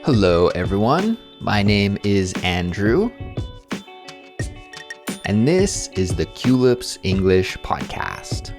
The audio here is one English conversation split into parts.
Hello, everyone. My name is Andrew, and this is the Culips English Podcast.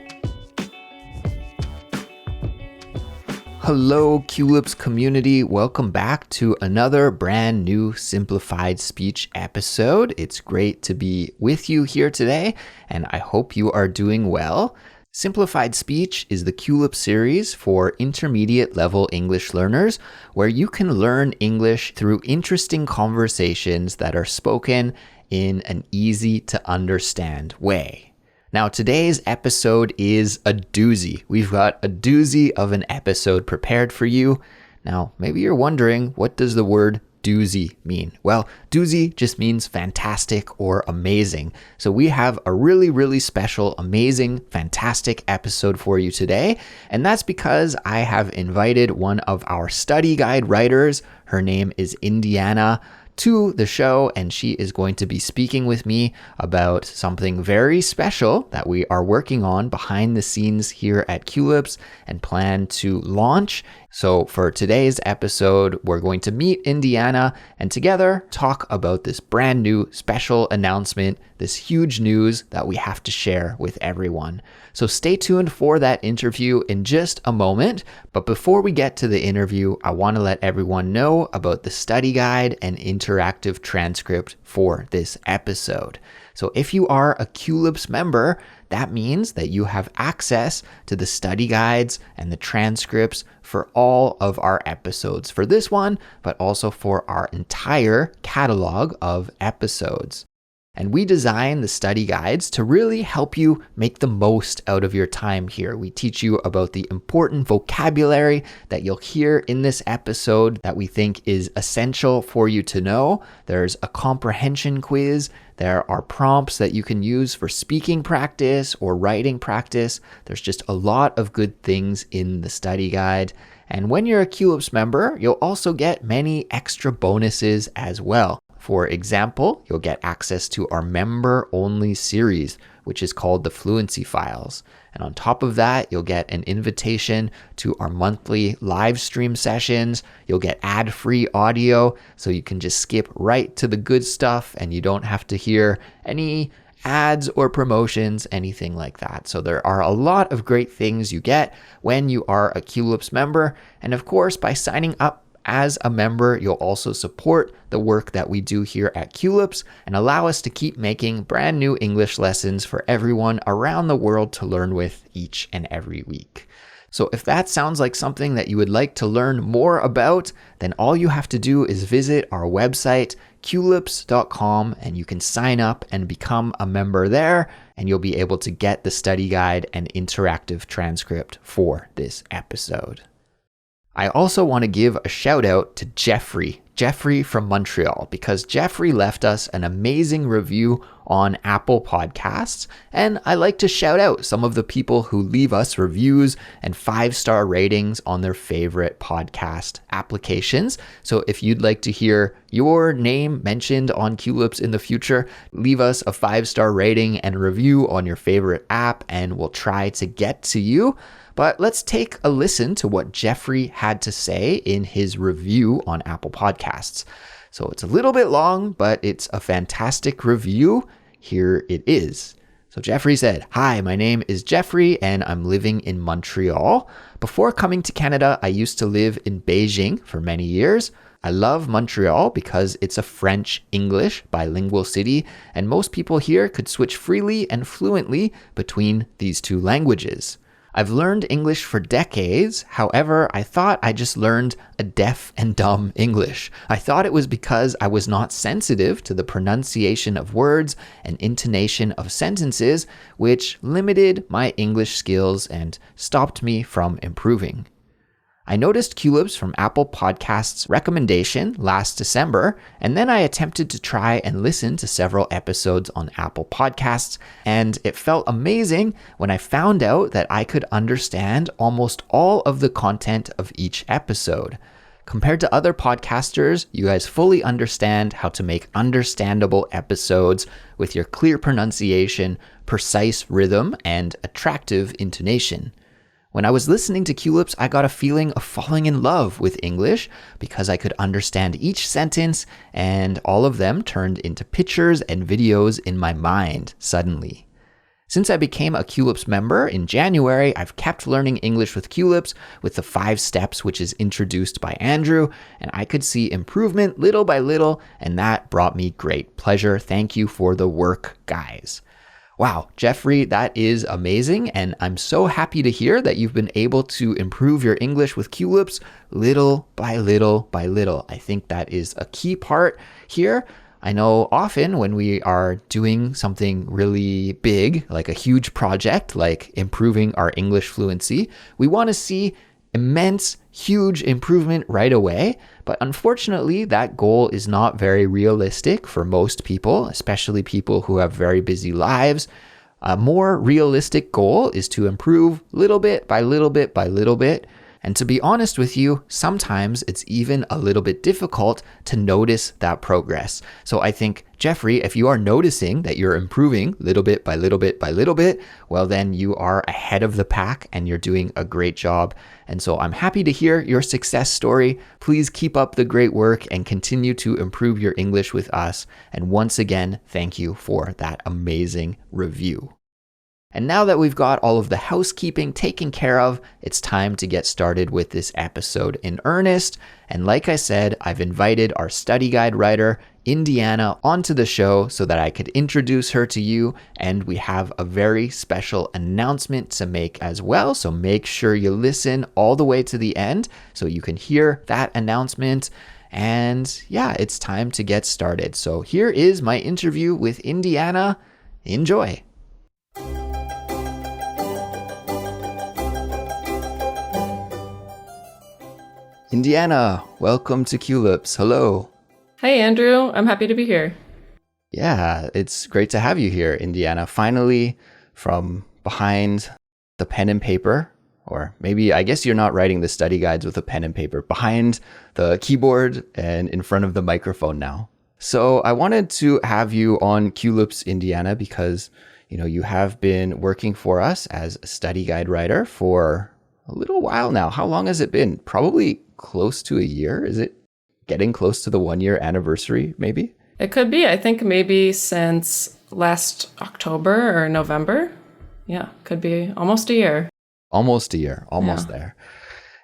Hello, Culips community. Welcome back to another brand new Simplified speech episode. It's great to be with you here today, and I hope you are doing well. Simplified Speech is the Culips series for intermediate level English learners, where you can learn English through interesting conversations that are spoken in an easy to understand way. Now, today's episode is a doozy. We've got a doozy of an episode prepared for you. Now, maybe you're wondering, what does the word doozy mean? Well, doozy just means fantastic or amazing. So we have a really special, amazing, fantastic episode for you today. And that's because I have invited one of our study guide writers. Her name is Indiana, to the show, and she is going to be speaking with me about something very special that we are working on behind the scenes here at Culips and plan to launch. So for today's episode, we're going to meet Indiana and together talk about this brand new special announcement, this huge news that we have to share with everyone. So stay tuned for that interview in just a moment. But before we get to the interview, I want to let everyone know about the study guide and interactive transcript for this episode. So if you are a Culips member, that means that you have access to the study guides and the transcripts for all of our episodes for this one, but also for our entire catalog of episodes. And we design the study guides to really help you make the most out of your time here. We teach you about the important vocabulary that you'll hear in this episode that we think is essential for you to know. There's a comprehension quiz. There are prompts that you can use for speaking practice or writing practice. There's just a lot of good things in the study guide. And when you're a Culips member, you'll also get many extra bonuses as well. For example, you'll get access to our member-only series, which is called the Fluency Files. And on top of that, you'll get an invitation to our monthly live stream sessions. You'll get ad-free audio, so you can just skip right to the good stuff and you don't have to hear any ads or promotions, anything like that. So there are a lot of great things you get when you are a Culips member. And of course, by signing up as a member, you'll also support the work that we do here at Culips and allow us to keep making brand new English lessons for everyone around the world to learn with each and every week. So if that sounds like something that you would like to learn more about, then all you have to do is visit our website, culips.com, and you can sign up and become a member there, and you'll be able to get the study guide and interactive transcript for this episode. I also want to give a shout out to Jeffrey from Montreal, because Jeffrey left us an amazing review on Apple Podcasts, and I like to shout out some of the people who leave us reviews and 5-star ratings on their favorite podcast applications. So if you'd like to hear your name mentioned on Culips in the future, leave us a 5-star rating and review on your favorite app, and we'll try to get to you. But let's take a listen to what Jeffrey had to say in his review on Apple Podcasts. So it's a little bit long, but it's a fantastic review. Here it is. So Jeffrey said, "Hi, my name is Jeffrey and I'm living in Montreal. Before coming to Canada, I used to live in Beijing for many years. I love Montreal because it's a French-English bilingual city, and most people here could switch freely and fluently between these two languages. I've learned English for decades. However, I thought I just learned a deaf and dumb English. I thought it was because I was not sensitive to the pronunciation of words and intonation of sentences, which limited my English skills and stopped me from improving. I noticed Culips from Apple Podcasts' recommendation last December, and then I attempted to try and listen to several episodes on Apple Podcasts, and it felt amazing when I found out that I could understand almost all of the content of each episode. Compared to other podcasters, you guys fully understand how to make understandable episodes with your clear pronunciation, precise rhythm, and attractive intonation. When I was listening to Culips, I got a feeling of falling in love with English because I could understand each sentence, and all of them turned into pictures and videos in my mind suddenly. Since I became a Culips member in January, I've kept learning English with Culips with the 5 steps which is introduced by Andrew, and I could see improvement little by little, and that brought me great pleasure. Thank you for the work, guys. Wow, Jeffrey, that is amazing, and I'm so happy to hear that you've been able to improve your English with Culips little by little by little. I think that is a key part here. I know often when we are doing something really big, like a huge project, like improving our English fluency, we want to see immense, huge improvement right away. But unfortunately, that goal is not very realistic for most people, especially people who have very busy lives. A more realistic goal is to improve little bit by little bit by little bit. And to be honest with you, sometimes it's even a little bit difficult to notice that progress. So I think, Jeffrey, if you are noticing that you're improving little bit by little bit by little bit, well, then you are ahead of the pack and you're doing a great job. And so I'm happy to hear your success story. Please keep up the great work and continue to improve your English with us. And once again, thank you for that amazing review. And now that we've got all of the housekeeping taken care of, it's time to get started with this episode in earnest. And like I said, I've invited our study guide writer, Indiana, onto the show so that I could introduce her to you. And we have a very special announcement to make as well. So make sure you listen all the way to the end so you can hear that announcement. And yeah, it's time to get started. So here is my interview with Indiana. Enjoy. Indiana, welcome to Culips. Hello. Hey, Andrew. I'm happy to be here. Yeah, it's great to have you here, Indiana. Finally, from behind the pen and paper, or maybe I guess you're not writing the study guides with a pen and paper, behind the keyboard and in front of the microphone now. So I wanted to have you on Culips, Indiana, because you have been working for us as a study guide writer for a little while now. How long has it been? Probably close to a year. Is it getting close to the 1-year anniversary, maybe? It could be. I think maybe since last October or November. Yeah, could be almost a year. Almost a year, almost there.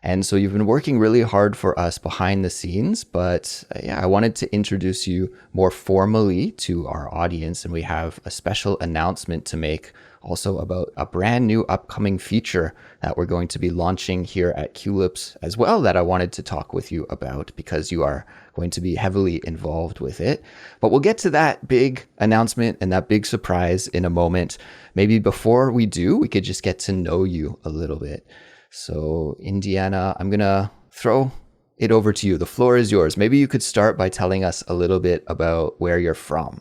And so you've been working really hard for us behind the scenes, but I wanted to introduce you more formally to our audience, and we have a special announcement to make also about a brand new upcoming feature that we're going to be launching here at Culips as well that I wanted to talk with you about because you are going to be heavily involved with it. But we'll get to that big announcement and that big surprise in a moment. Maybe before we do, we could just get to know you a little bit. So Indiana, I'm going to throw it over to you. The floor is yours. Maybe you could start by telling us a little bit about where you're from.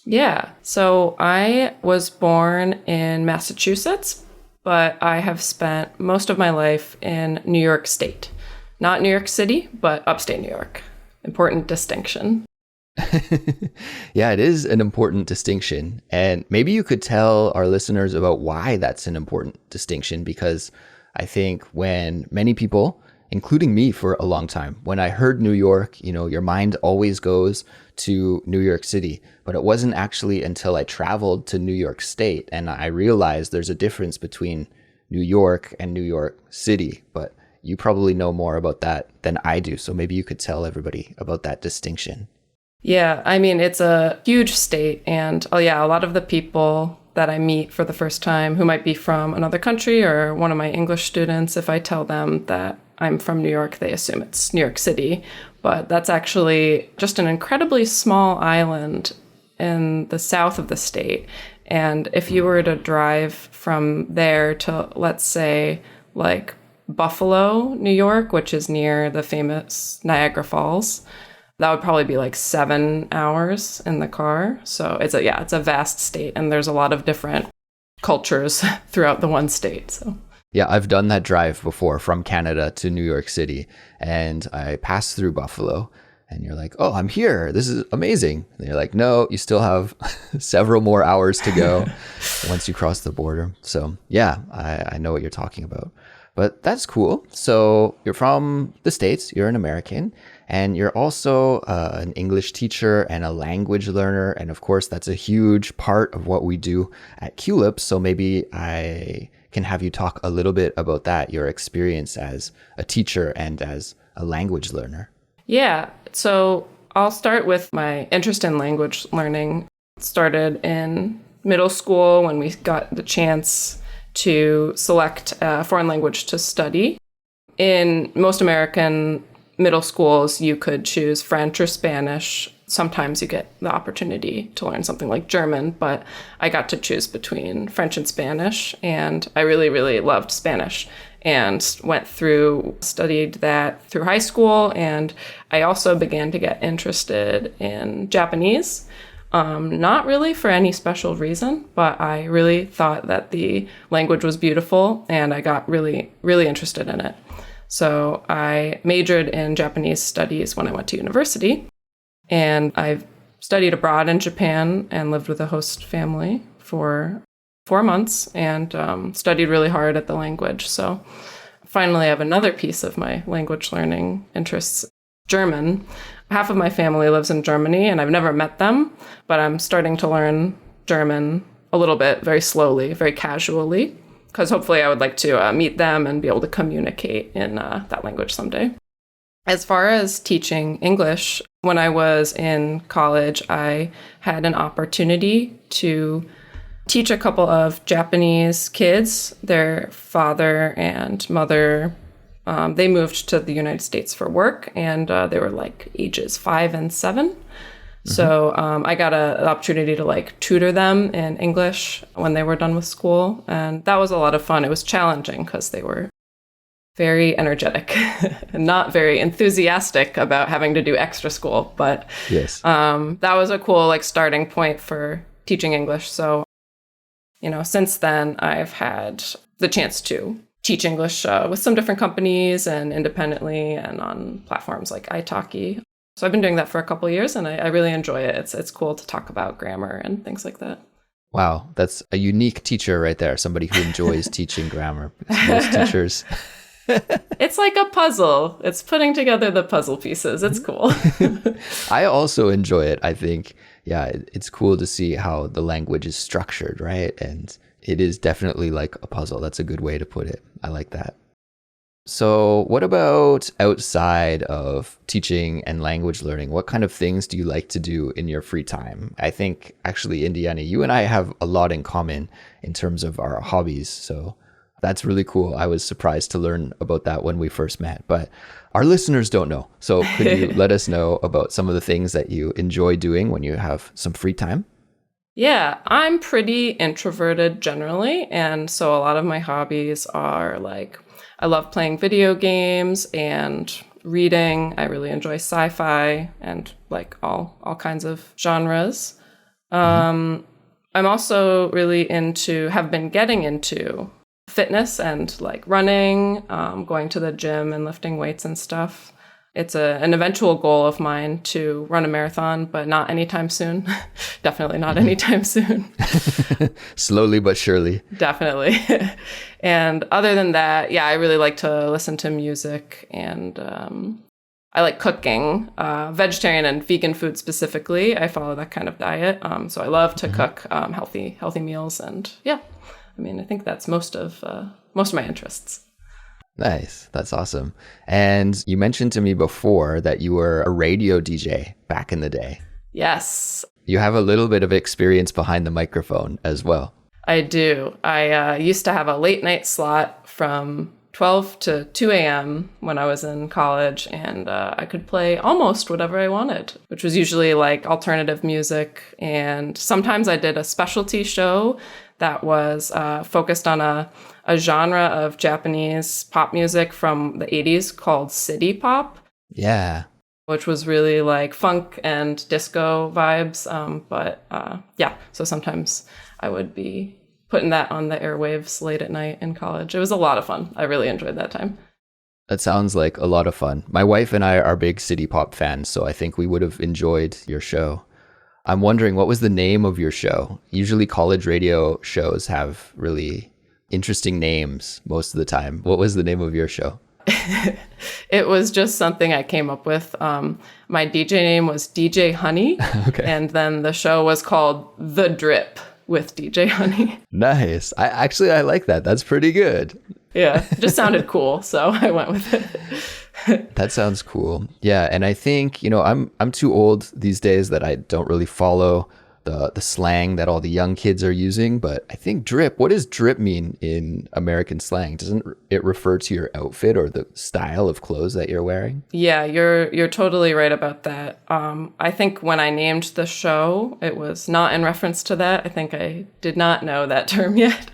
Yeah. So I was born in Massachusetts, but I have spent most of my life in New York State. Not New York City, but upstate New York. Important distinction. Yeah, it is an important distinction. And maybe you could tell our listeners about why that's an important distinction, because I think when many people, including me for a long time, when I heard New York, your mind always goes to New York City. But it wasn't actually until I traveled to New York State and I realized there's a difference between New York and New York City. But you probably know more about that than I do. So maybe you could tell everybody about that distinction. Yeah, I mean, it's a huge state. And a lot of the people that I meet for the first time who might be from another country or one of my English students, if I tell them that I'm from New York, they assume it's New York City. But that's actually just an incredibly small island in the south of the state. And if you were to drive from there to, let's say, like Buffalo, New York, which is near the famous Niagara Falls, that would probably be like 7 hours in the car. So it's a vast state, and there's a lot of different cultures throughout the one state. So yeah, I've done that drive before from Canada to New York City, and I passed through Buffalo, and you're like, oh, I'm here. This is amazing. And you're like, no, you still have several more hours to go once you cross the border. So yeah, I know what you're talking about. But that's cool. So you're from the States, you're an American, and you're also an English teacher and a language learner. And of course, that's a huge part of what we do at Culips. So maybe I can have you talk a little bit about that, your experience as a teacher and as a language learner. Yeah. So I'll start with my interest in language learning. It started in middle school when we got the chance to select a foreign language to study. In most American middle schools, you could choose French or Spanish. Sometimes you get the opportunity to learn something like German, but I got to choose between French and Spanish, and I really, really loved Spanish and studied that through high school, and I also began to get interested in Japanese. Not really for any special reason, but I really thought that the language was beautiful and I got really, really interested in it. So I majored in Japanese studies when I went to university, and I studied abroad in Japan and lived with a host family for 4 months and studied really hard at the language. So finally, I have another piece of my language learning interests, German. Half of my family lives in Germany, and I've never met them, but I'm starting to learn German a little bit, very slowly, very casually, because hopefully I would like to meet them and be able to communicate in that language someday. As far as teaching English, when I was in college, I had an opportunity to teach a couple of Japanese kids. Their father and mother they moved to the United States for work, and they were like ages 5 and 7. Mm-hmm. So I got an opportunity to like tutor them in English when they were done with school. And that was a lot of fun. It was challenging because they were very energetic and not very enthusiastic about having to do extra school. But yes, that was a cool like starting point for teaching English. So, since then I've had the chance to teach English with some different companies and independently and on platforms like italki. So I've been doing that for a couple of years, and I really enjoy it. It's cool to talk about grammar and things like that. Wow, that's a unique teacher right there, somebody who enjoys teaching grammar. Most teachers... It's like a puzzle. It's putting together the puzzle pieces. It's cool. I also enjoy it. I think, it's cool to see how the language is structured, right? And it is definitely like a puzzle. That's a good way to put it. I like that. So what about outside of teaching and language learning? What kind of things do you like to do in your free time? I think actually, Indiana, you and I have a lot in common in terms of our hobbies. So that's really cool. I was surprised to learn about that when we first met, but our listeners don't know. So could you let us know about some of the things that you enjoy doing when you have some free time? Yeah, I'm pretty introverted generally. And so a lot of my hobbies are like, I love playing video games and reading. I really enjoy sci-fi and like all kinds of genres. I'm also really have been getting into fitness and like running, going to the gym and lifting weights and stuff. It's an eventual goal of mine to run a marathon, but not anytime soon. Definitely not anytime soon. Slowly but surely. Definitely. And other than that, I really like to listen to music, and I like cooking, vegetarian and vegan food specifically. I follow that kind of diet. So I love to cook healthy meals, and I think that's most of my interests. Nice. That's awesome. And you mentioned to me before that you were a radio DJ back in the day. Yes. You have a little bit of experience behind the microphone as well. I do. I used to have a late night slot from 12 to 2 a.m. when I was in college, and I could play almost whatever I wanted, which was usually like alternative music. And sometimes I did a specialty show that was focused on a genre of Japanese pop music from the 80s called city pop. Yeah. Which was really like funk and disco vibes. So sometimes I would be putting that on the airwaves late at night in college. It was a lot of fun. I really enjoyed that time. That sounds like a lot of fun. My wife and I are big city pop fans, so I think we would have enjoyed your show. I'm wondering, what was the name of your show? Usually college radio shows have really interesting names most of the time. What was the name of your show? It was just something I came up with. My DJ name was DJ Honey. Okay. And then the show was called The Drip with DJ Honey. Nice. I like that. That's pretty good. Yeah, it just sounded cool, so I went with it. That sounds cool. Yeah, and I think, I'm too old these days that I don't really follow the slang that all the young kids are using, but I think drip, what does drip mean in American slang? Doesn't it refer to your outfit or the style of clothes that you're wearing? Yeah, you're totally right about that. I think when I named the show, it was not in reference to that. I think I did not know that term yet.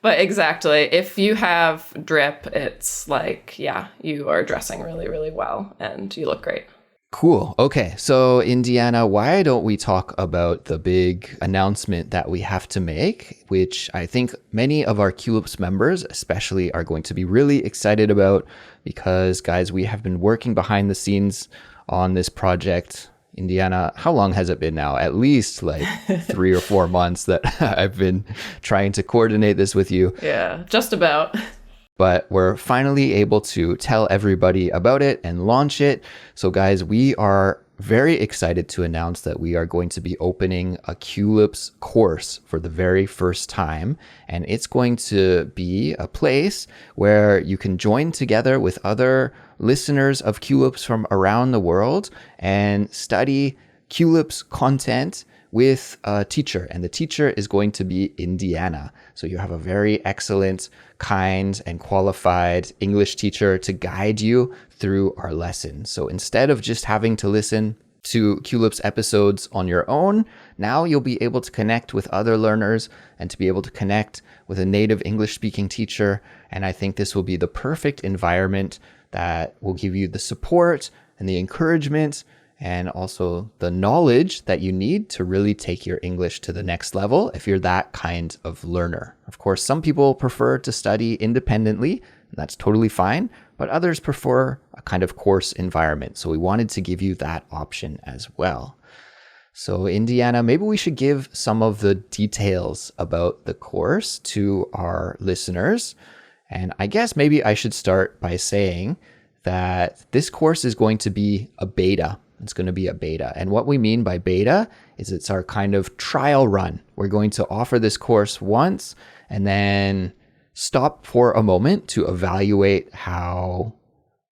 But exactly, if you have drip, it's like, yeah, you are dressing really, really well and you look great. Cool. Okay. So, Indiana, why don't we talk about the big announcement that we have to make, which I think many of our Culips members especially are going to be really excited about because, guys, we have been working behind the scenes on this project. Indiana, how long has it been now? At least like 3 or 4 months that I've been trying to coordinate this with you. Yeah, just about. But we're finally able to tell everybody about it and launch it. So guys, we are very excited to announce that we are going to be opening a Culips course for the very first time. And it's going to be a place where you can join together with other listeners of Culips from around the world and study Culips content with a teacher, and the teacher is going to be Indiana. So you have a very excellent, kind, and qualified English teacher to guide you through our lessons. So instead of just having to listen to Culips episodes on your own, now you'll be able to connect with other learners and to be able to connect with a native English-speaking teacher. And I think this will be the perfect environment that will give you the support and the encouragement and also the knowledge that you need to really take your English to the next level if you're that kind of learner. Of course, some people prefer to study independently, and that's totally fine, but others prefer a kind of course environment. So we wanted to give you that option as well. So Indiana, maybe we should give some of the details about the course to our listeners. And I guess maybe I should start by saying that this course is going to be a beta. It's going to be a beta. And what we mean by beta is it's our kind of trial run. We're going to offer this course once and then stop for a moment to evaluate how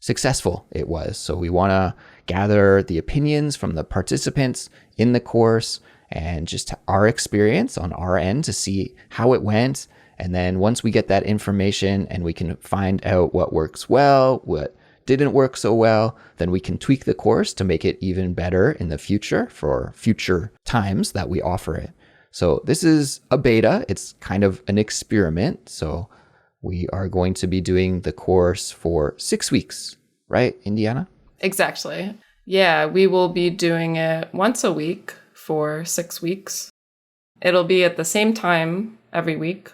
successful it was. So we want to gather the opinions from the participants in the course and just our experience on our end to see how it went. And then once we get that information and we can find out what works well, what didn't work so well, then we can tweak the course to make it even better in the future for future times that we offer it. So this is a beta. It's kind of an experiment. So we are going to be doing the course for 6 weeks, right, Indiana? Exactly. Yeah, we will be doing it once a week for 6 weeks. It'll be at the same time every week,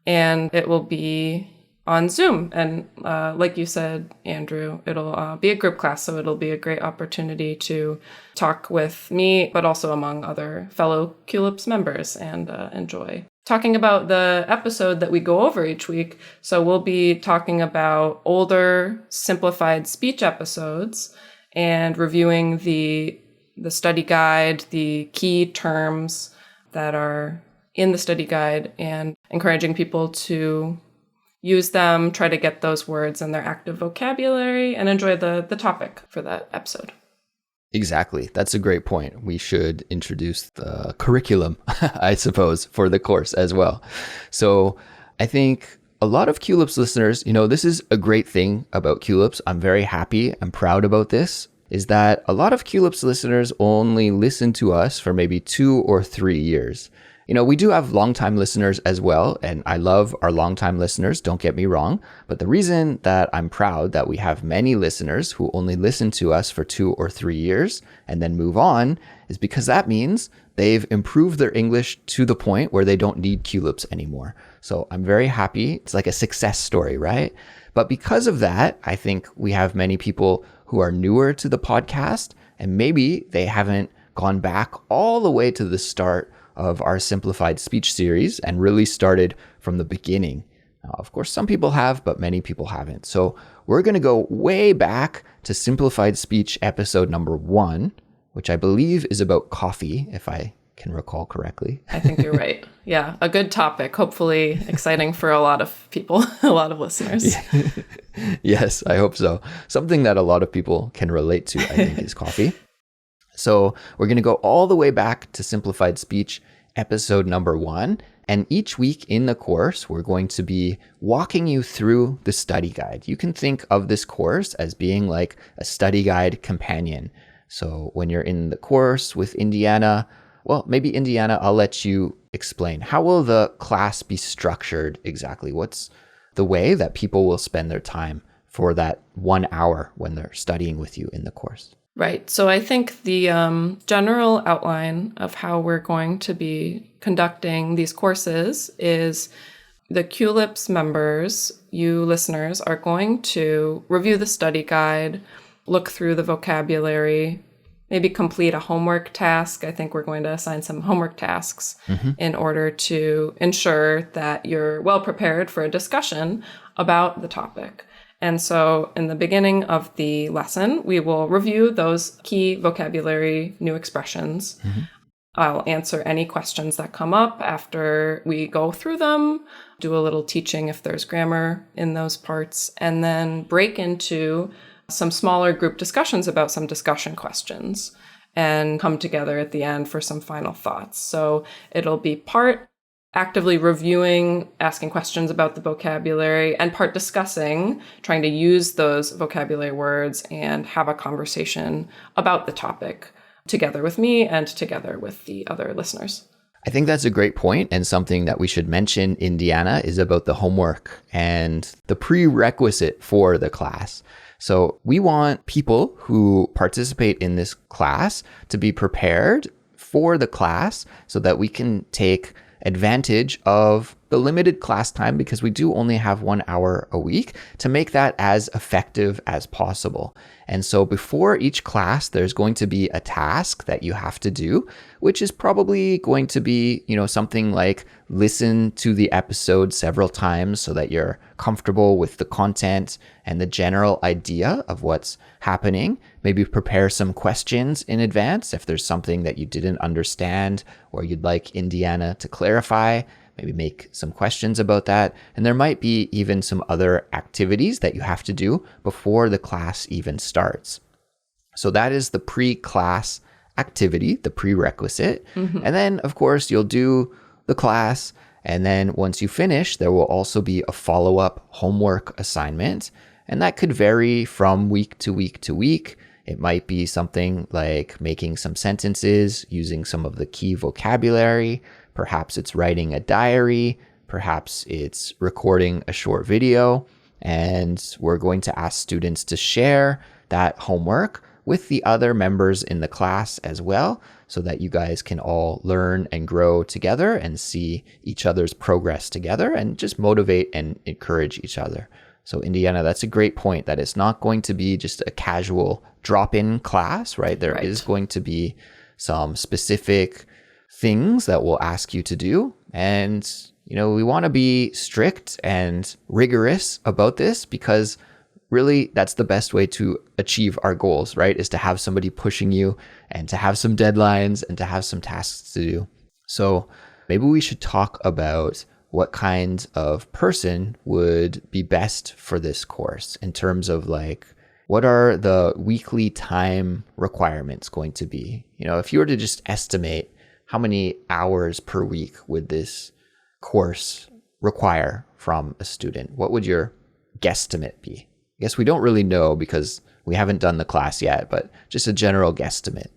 and it will be on Zoom. And like you said, Andrew, it'll be a group class, so it'll be a great opportunity to talk with me, but also among other fellow Culips members and enjoy talking about the episode that we go over each week. So we'll be talking about older simplified speech episodes and reviewing the study guide, the key terms that are in the study guide, and encouraging people to use them, try to get those words in their active vocabulary, and enjoy the topic for that episode. Exactly. That's a great point. We should introduce the curriculum, I suppose, for the course as well. So I think a lot of Culips listeners, this is a great thing about Culips. I'm very happy and proud about this, is that a lot of Culips listeners only listen to us for maybe 2 or 3 years. We do have longtime listeners as well, and I love our longtime listeners, don't get me wrong. But the reason that I'm proud that we have many listeners who only listen to us for 2 or 3 years and then move on is because that means they've improved their English to the point where they don't need Culips anymore. So I'm very happy. It's like a success story, right? But because of that, I think we have many people who are newer to the podcast, and maybe they haven't gone back all the way to the start of our Simplified Speech series and really started from the beginning. Now, of course, some people have, but many people haven't. So we're going to go way back to Simplified Speech episode number 1, which I believe is about coffee, if I can recall correctly. I think you're right. Yeah, a good topic, hopefully exciting for a lot of people, a lot of listeners. Yes, I hope so. Something that a lot of people can relate to, I think, is coffee. So we're going to go all the way back to Simplified Speech episode number 1. And each week in the course, we're going to be walking you through the study guide. You can think of this course as being like a study guide companion. So when you're in the course with Indiana, well, maybe Indiana, I'll let you explain. How will the class be structured exactly? What's the way that people will spend their time for that 1 hour when they're studying with you in the course? Right. So I think the general outline of how we're going to be conducting these courses is the Culips members, you listeners, are going to review the study guide, look through the vocabulary, maybe complete a homework task. I think we're going to assign some homework tasks in order to ensure that you're well prepared for a discussion about the topic. And so in the beginning of the lesson, we will review those key vocabulary new expressions. I'll answer any questions that come up after we go through them, do a little teaching if there's grammar in those parts, and then break into some smaller group discussions about some discussion questions and come together at the end for some final thoughts. So it'll be part actively reviewing, asking questions about the vocabulary, and part discussing, trying to use those vocabulary words and have a conversation about the topic together with me and together with the other listeners. I think that's a great point, and something that we should mention, Indiana, is about the homework and the prerequisite for the class. So we want people who participate in this class to be prepared for the class so that we can take advantage of the limited class time, because we do only have 1 hour a week, to make that as effective as possible. And so before each class, there's going to be a task that you have to do, which is probably going to be, something like listen to the episode several times so that you're comfortable with the content and the general idea of what's happening. Maybe prepare some questions in advance if there's something that you didn't understand or you'd like Indiana to clarify. Maybe make some questions about that. And there might be even some other activities that you have to do before the class even starts. So that is the pre-class activity, the prerequisite. And then, of course, you'll do the class. And then once you finish, there will also be a follow-up homework assignment. And that could vary from week to week to week. It might be something like making some sentences using some of the key vocabulary. Perhaps it's writing a diary. Perhaps it's recording a short video. And we're going to ask students to share that homework with the other members in the class as well, so that you guys can all learn and grow together and see each other's progress together and just motivate and encourage each other. So Indiana, that's a great point, that it's not going to be just a casual drop-in class, right? There is going to be some specific things that we'll ask you to do. And, we want to be strict and rigorous about this, because really that's the best way to achieve our goals, right? Is to have somebody pushing you and to have some deadlines and to have some tasks to do. So maybe we should talk about what kind of person would be best for this course in terms of what are the weekly time requirements going to be? If you were to just estimate how many hours per week would this course require from a student, what would your guesstimate be? I guess we don't really know because we haven't done the class yet, but just a general guesstimate.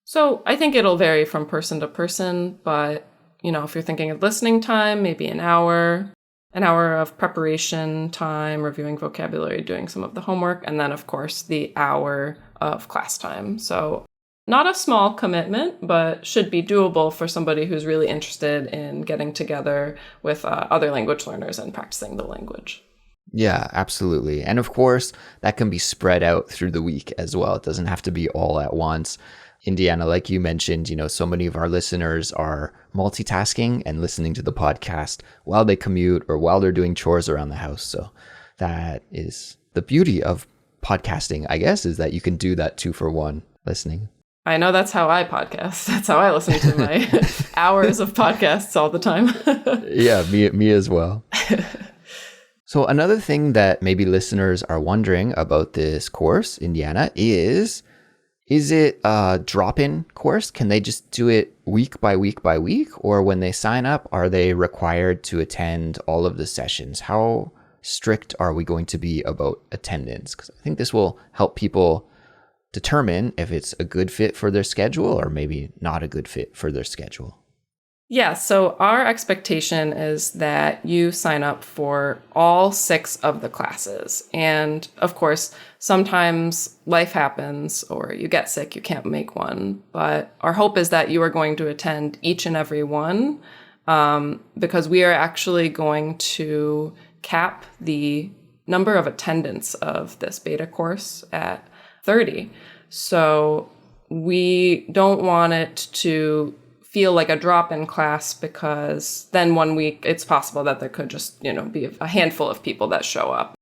So I think it'll vary from person to person, but if you're thinking of listening time, maybe an hour of preparation time, reviewing vocabulary, doing some of the homework, and then, of course, the hour of class time. So not a small commitment, but should be doable for somebody who's really interested in getting together with other language learners and practicing the language. Yeah, absolutely. And of course, that can be spread out through the week as well. It doesn't have to be all at once. Indiana, like you mentioned, so many of our listeners are multitasking and listening to the podcast while they commute or while they're doing chores around the house. So that is the beauty of podcasting, I guess, is that you can do that 2-for-1 listening. I know that's how I podcast. That's how I listen to my hours of podcasts all the time. Yeah, me as well. So another thing that maybe listeners are wondering about this course, Indiana, is it a drop-in course? Can they just do it week by week by week? Or when they sign up, are they required to attend all of the sessions? How strict are we going to be about attendance? Because I think this will help people determine if it's a good fit for their schedule or maybe not a good fit for their schedule. Yeah, so our expectation is that you sign up for all 6 of the classes. And of course, sometimes life happens or you get sick, you can't make one. But our hope is that you are going to attend each and every one because we are actually going to cap the number of attendance of this beta course at 30. So we don't want it to feel like a drop-in class because then one week it's possible that there could just, be a handful of people that show up.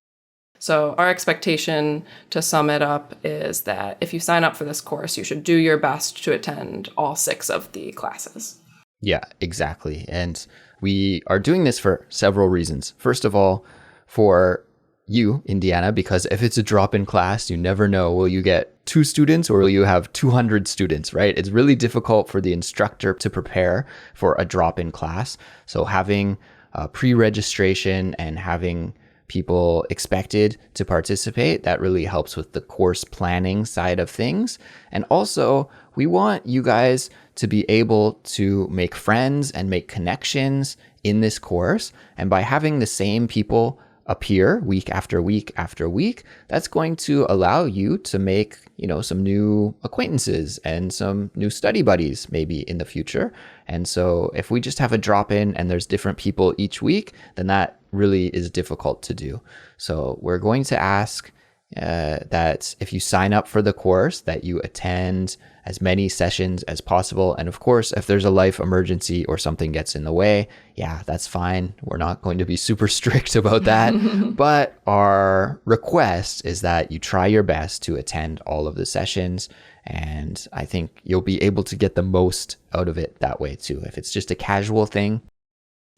So our expectation, to sum it up, is that if you sign up for this course, you should do your best to attend all 6 of the classes. Yeah, exactly. And we are doing this for several reasons. First of all, for you, Indiana, because if it's a drop-in class, you never know, will you get 2 students or will you have 200 students, right? It's really difficult for the instructor to prepare for a drop-in class. So having pre-registration and having people expected to participate, that really helps with the course planning side of things. And also, we want you guys to be able to make friends and make connections in this course. And by having the same people appear week after week after week, that's going to allow you to make, some new acquaintances and some new study buddies maybe in the future. And so if we just have a drop-in and there's different people each week, then that really is difficult to do. So we're going to ask that if you sign up for the course, that you attend as many sessions as possible. And of course, if there's a life emergency or something gets in the way, yeah, that's fine. We're not going to be super strict about that. But our request is that you try your best to attend all of the sessions. And I think you'll be able to get the most out of it that way too. If it's just a casual thing,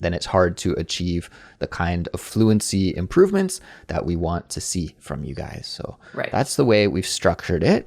then it's hard to achieve the kind of fluency improvements that we want to see from you guys. So That's the way we've structured it.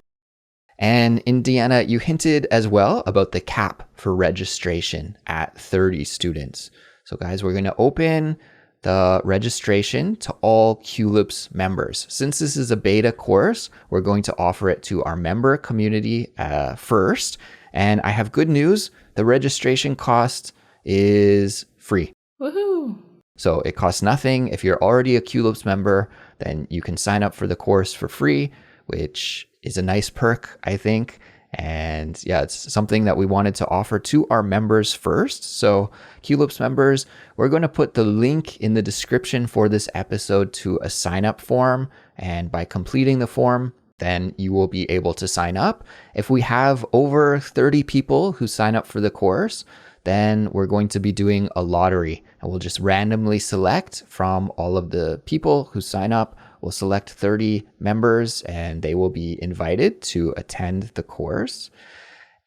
And Indiana, you hinted as well about the cap for registration at 30 students. So guys, we're going to open the registration to all Culips members. Since this is a beta course, we're going to offer it to our member community first. And I have good news. The registration cost is free. Woohoo! So it costs nothing. If you're already a Culips member, then you can sign up for the course for free, which is a nice perk, I think. And yeah, it's something that we wanted to offer to our members first. So Culips members, we're going to put the link in the description for this episode to a sign up form. And by completing the form, then you will be able to sign up. If we have over 30 people who sign up for the course, then we're going to be doing a lottery, and we'll just randomly select from all of the people who sign up. We'll select 30 members and they will be invited to attend the course.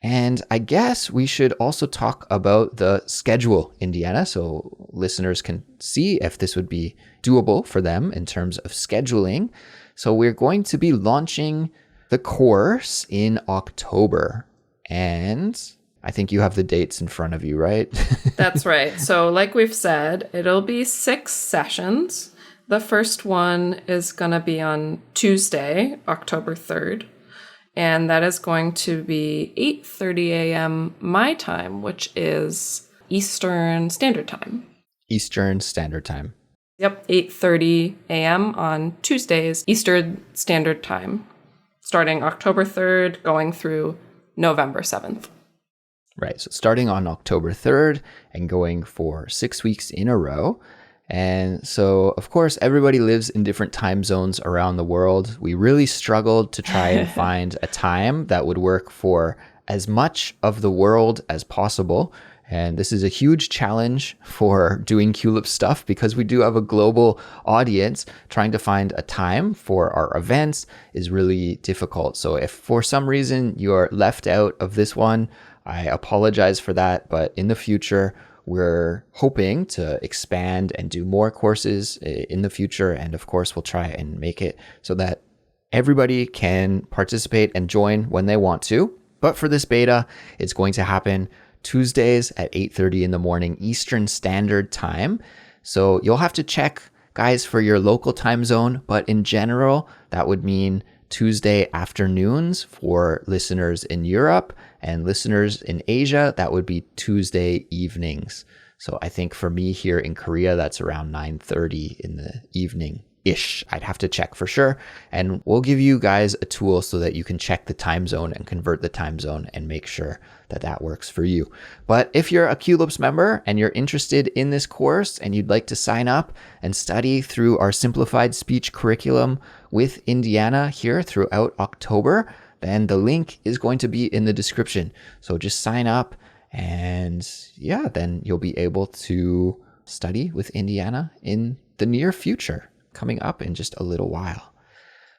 And I guess we should also talk about the schedule, Indiana, so listeners can see if this would be doable for them in terms of scheduling. So we're going to be launching the course in October, and I think you have the dates in front of you, right? That's right. So like we've said, it'll be 6 sessions. The first one is going to be on Tuesday, October 3rd. And that is going to be 8:30 a.m. my time, which is Eastern Standard Time. Eastern Standard Time. Yep, 8:30 a.m. on Tuesdays, Eastern Standard Time, starting October 3rd, going through November 7th. Right, so starting on October 3rd and going for 6 weeks in a row. And so, of course, everybody lives in different time zones around the world. We really struggled to try and find a time that would work for as much of the world as possible. And this is a huge challenge for doing Culips stuff because we do have a global audience. Trying to find a time for our events is really difficult. So if for some reason you're left out of this one, I apologize for that. But in the future, we're hoping to expand and do more courses in the future. And of course, we'll try and make it so that everybody can participate and join when they want to. But for this beta, it's going to happen Tuesdays at 8:30 in the morning Eastern Standard Time. So you'll have to check, guys, for your local time zone. But in general, that would mean Tuesday afternoons for listeners in Europe, and listeners in Asia, that would be Tuesday evenings. So I think for me here in Korea, that's around 9:30 in the evening-ish. I'd have to check for sure. And we'll give you guys a tool so that you can check the time zone and convert the time zone and make sure that that works for you. But if you're a Culips member and you're interested in this course and you'd like to sign up and study through our simplified speech curriculum with Indiana here throughout October, then the link is going to be in the description. So just sign up and yeah, then you'll be able to study with Indiana in the near future, coming up in just a little while.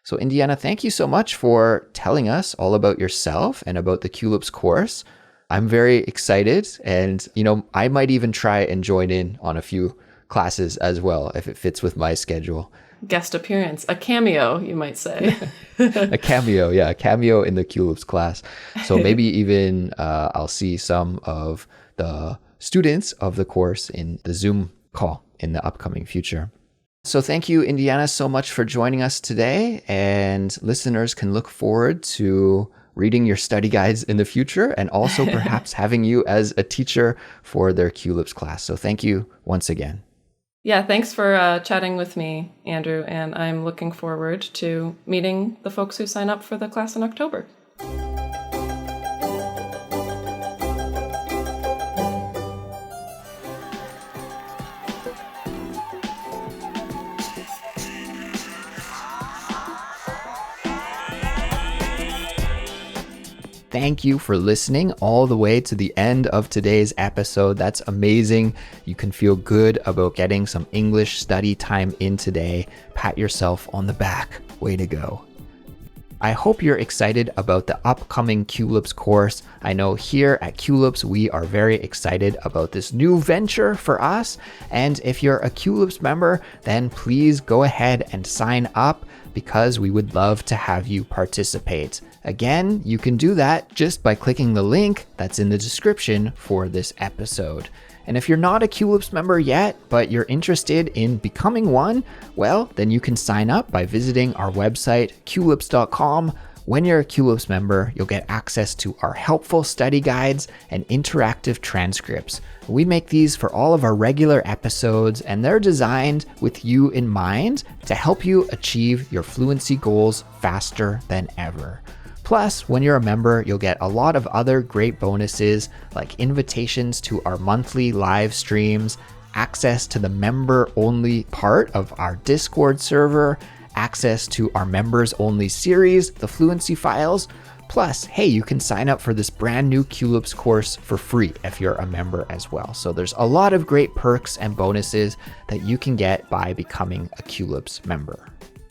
So Indiana, thank you so much for telling us all about yourself and about the Culips course. I'm very excited, and I might even try and join in on a few classes as well if it fits with my schedule. Guest appearance, a cameo, you might say. A cameo in the Culips class. So maybe even I'll see some of the students of the course in the Zoom call in the upcoming future. So thank you, Indiana, so much for joining us today, and listeners can look forward to reading your study guides in the future and also perhaps having you as a teacher for their Culips class. So thank you once again. Yeah, thanks for chatting with me, Andrew, and I'm looking forward to meeting the folks who sign up for the class in October. Thank you for listening all the way to the end of today's episode. That's amazing. You can feel good about getting some English study time in today. Pat yourself on the back. Way to go. I hope you're excited about the upcoming Culips course. I know here at Culips, we are very excited about this new venture for us. And if you're a Culips member, then please go ahead and sign up because we would love to have you participate. Again, you can do that just by clicking the link that's in the description for this episode. And if you're not a Culips member yet, but you're interested in becoming one, well, then you can sign up by visiting our website, culips.com. When you're a Culips member, you'll get access to our helpful study guides and interactive transcripts. We make these for all of our regular episodes, and they're designed with you in mind to help you achieve your fluency goals faster than ever. Plus, when you're a member, you'll get a lot of other great bonuses like invitations to our monthly live streams, access to the member-only part of our Discord server, access to our members-only series, the Fluency Files. Plus, hey, you can sign up for this brand new Culips course for free if you're a member as well. So there's a lot of great perks and bonuses that you can get by becoming a Culips member.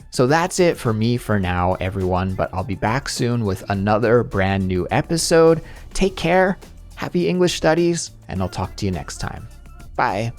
So that's it for me for now, everyone, but I'll be back soon with another brand new episode. Take care, happy English studies, and I'll talk to you next time. Bye.